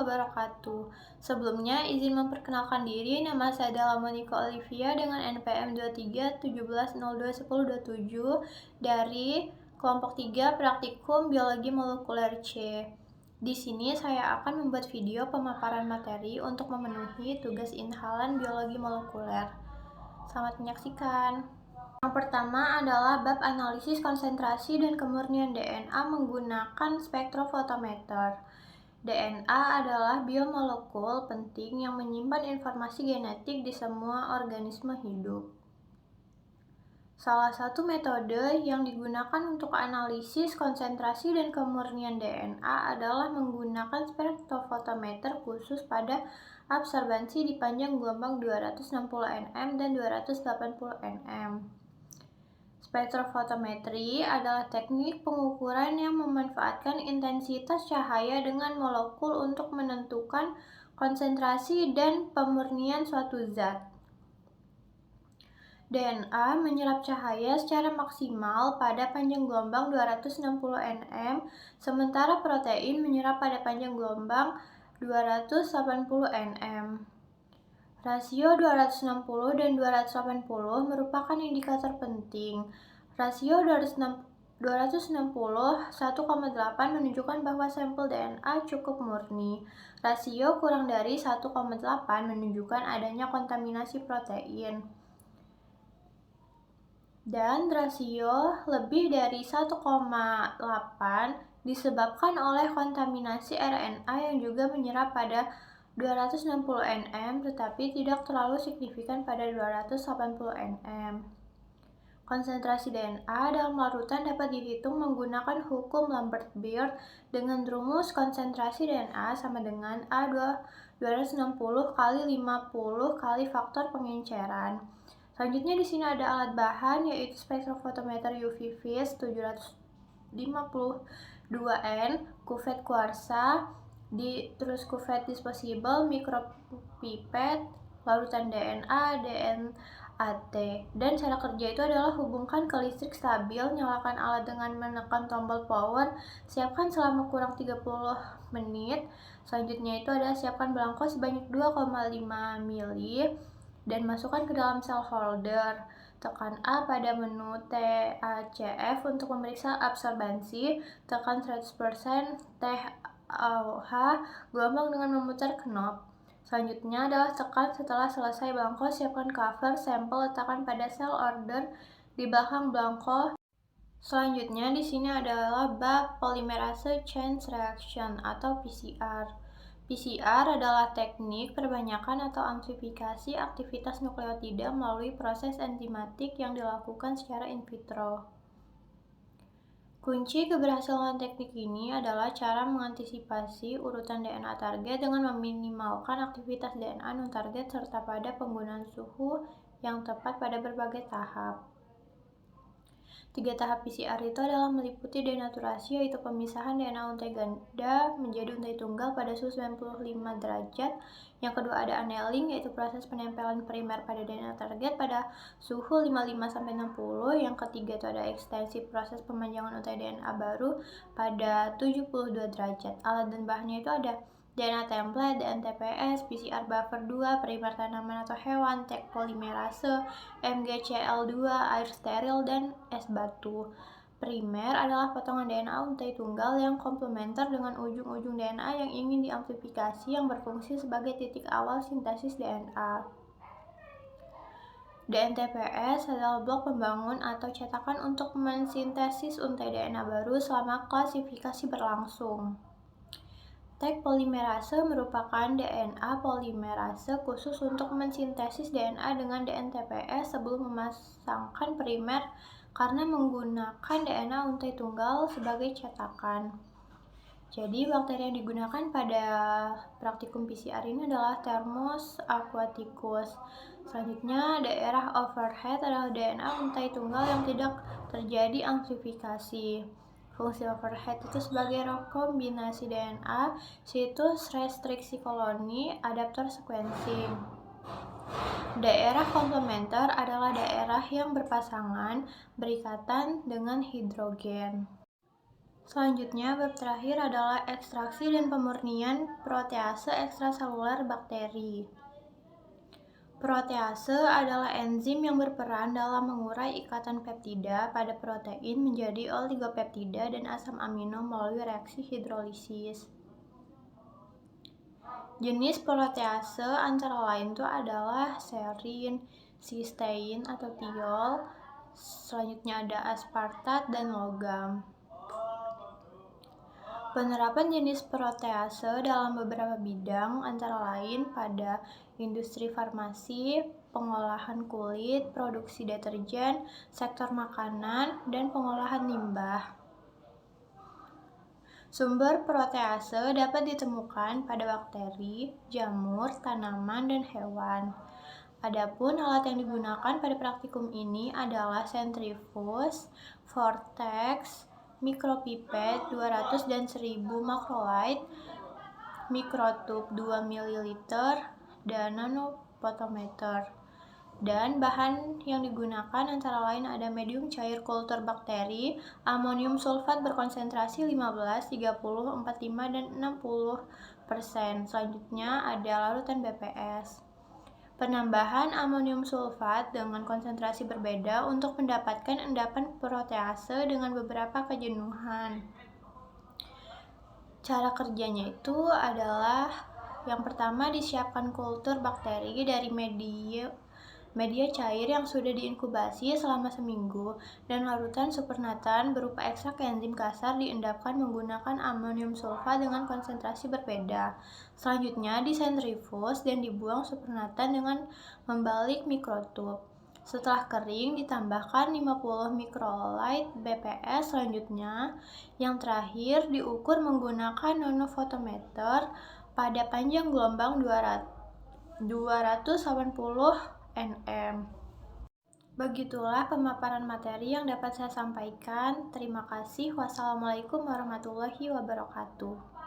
wabarakatuh. Sebelumnya, izin memperkenalkan diri, nama saya adalah Monica Olivia dengan NPM 2317021027 dari kelompok 3 Praktikum Biologi Molekuler C. Di sini saya akan membuat video pemaparan materi untuk memenuhi tugas inhalan biologi molekuler. Selamat menyaksikan. Yang pertama adalah bab analisis konsentrasi dan kemurnian DNA menggunakan spektrofotometer. DNA adalah biomolekul penting yang menyimpan informasi genetik di semua organisme hidup. Salah satu metode yang digunakan untuk analisis konsentrasi dan kemurnian DNA adalah menggunakan spektrofotometer khusus pada absorbansi di panjang gelombang 260 nm dan 280 nm. Spektrofotometri adalah teknik pengukuran yang memanfaatkan intensitas cahaya dengan molekul untuk menentukan konsentrasi dan pemurnian suatu zat. DNA menyerap cahaya secara maksimal pada panjang gelombang 260 nm, sementara protein menyerap pada panjang gelombang 280 nm. Rasio 260 dan 280 merupakan indikator penting. Rasio 260 1,8 menunjukkan bahwa sampel DNA cukup murni. Rasio kurang dari 1,8 menunjukkan adanya kontaminasi protein. Dan rasio lebih dari 1,8 disebabkan oleh kontaminasi RNA yang juga menyerap pada 260 nm tetapi tidak terlalu signifikan pada 280 nm. Konsentrasi DNA dalam larutan dapat dihitung menggunakan hukum Lambert-Beer dengan rumus konsentrasi DNA sama dengan A260 kali 50 kali faktor pengenceran. Selanjutnya di sini ada alat bahan yaitu spektrofotometer UV Vis 752N, kuvet kuarsa, terus kuvet disposable, mikropipet, larutan DNA, DNAT. Dan cara kerja itu adalah hubungkan ke listrik stabil, nyalakan alat dengan menekan tombol power, siapkan selama kurang 30 menit. Selanjutnya itu ada siapkan belangko sebanyak 2,5 mili dan masukkan ke dalam cell holder. Tekan A pada menu TACF untuk memeriksa absorbansi, tekan 100% TOH gelombang dengan memutar knob. Selanjutnya adalah tekan setelah selesai belangko, siapkan cover sampel, letakkan pada cell order di belakang belangko. Selanjutnya di sini adalah bab polymerase chain reaction atau PCR. PCR adalah teknik perbanyakan atau amplifikasi aktivitas nukleotida melalui proses enzimatik yang dilakukan secara in vitro. Kunci keberhasilan teknik ini adalah cara mengantisipasi urutan DNA target dengan meminimalkan aktivitas DNA non-target serta pada penggunaan suhu yang tepat pada berbagai tahap. 3 tahap PCR itu adalah meliputi denaturasi, yaitu pemisahan DNA untai ganda menjadi untai tunggal pada suhu 95 derajat. Yang kedua ada annealing, yaitu proses penempelan primer pada DNA target pada suhu 55-60. Yang ketiga itu ada ekstensi, proses pemanjangan untai DNA baru pada 72 derajat. Alat dan bahannya itu ada DNA template, DNTPS, PCR buffer 2, primer tanaman atau hewan, tag polimerase, MgCl2, air steril, dan es batu. Primer adalah potongan DNA untai tunggal yang komplementer dengan ujung-ujung DNA yang ingin diamplifikasi yang berfungsi sebagai titik awal sintesis DNA. DNTPS adalah blok pembangun atau cetakan untuk mensintesis untai DNA baru selama klasifikasi berlangsung. Tag polimerase merupakan DNA polimerase khusus untuk mensintesis DNA dengan DNTPS sebelum memasangkan primer karena menggunakan DNA untai tunggal sebagai cetakan. Jadi bakteri yang digunakan pada praktikum PCR ini adalah Thermus aquaticus. Selanjutnya daerah overhead adalah DNA untai tunggal yang tidak terjadi amplifikasi. Fungsi overhead itu sebagai rekombinasi DNA, situs restriksi koloni, adaptor sequencing. Daerah komplementer adalah daerah yang berpasangan, berikatan dengan hidrogen. Selanjutnya, bab terakhir adalah ekstraksi dan pemurnian protease ekstraseluler bakteri. Protease adalah enzim yang berperan dalam mengurai ikatan peptida pada protein menjadi oligopeptida dan asam amino melalui reaksi hidrolisis. Jenis protease antara lain itu adalah serin, sistein atau tiol, selanjutnya ada aspartat dan logam. Penerapan jenis protease dalam beberapa bidang antara lain pada industri farmasi, pengolahan kulit, produksi deterjen, sektor makanan, dan pengolahan limbah. Sumber protease dapat ditemukan pada bakteri, jamur, tanaman, dan hewan. Adapun alat yang digunakan pada praktikum ini adalah sentrifuge, vortex, mikropipet 200 dan 1000 makrolite, mikrotub 2 ml, dan nanopotometer. Dan bahan yang digunakan antara lain ada medium cair kultur bakteri, amonium sulfat berkonsentrasi 15, 30, 45, dan 60%. Selanjutnya ada larutan BPS. Penambahan amonium sulfat dengan konsentrasi berbeda untuk mendapatkan endapan protease dengan beberapa kejenuhan. Cara kerjanya itu adalah yang pertama, disiapkan kultur bakteri dari media cair yang sudah diinkubasi selama seminggu, dan larutan supernatan berupa ekstrak enzim kasar diendapkan menggunakan amonium sulfat dengan konsentrasi berbeda. Selanjutnya disentrifuge dan dibuang supernatan dengan membalik mikrotub. Setelah kering, ditambahkan 50 mikrolite BPS. Selanjutnya, yang terakhir diukur menggunakan nanofotometer pada panjang gelombang 280 nm. Begitulah pemaparan materi yang dapat saya sampaikan. Terima kasih. Wassalamualaikum warahmatullahi wabarakatuh.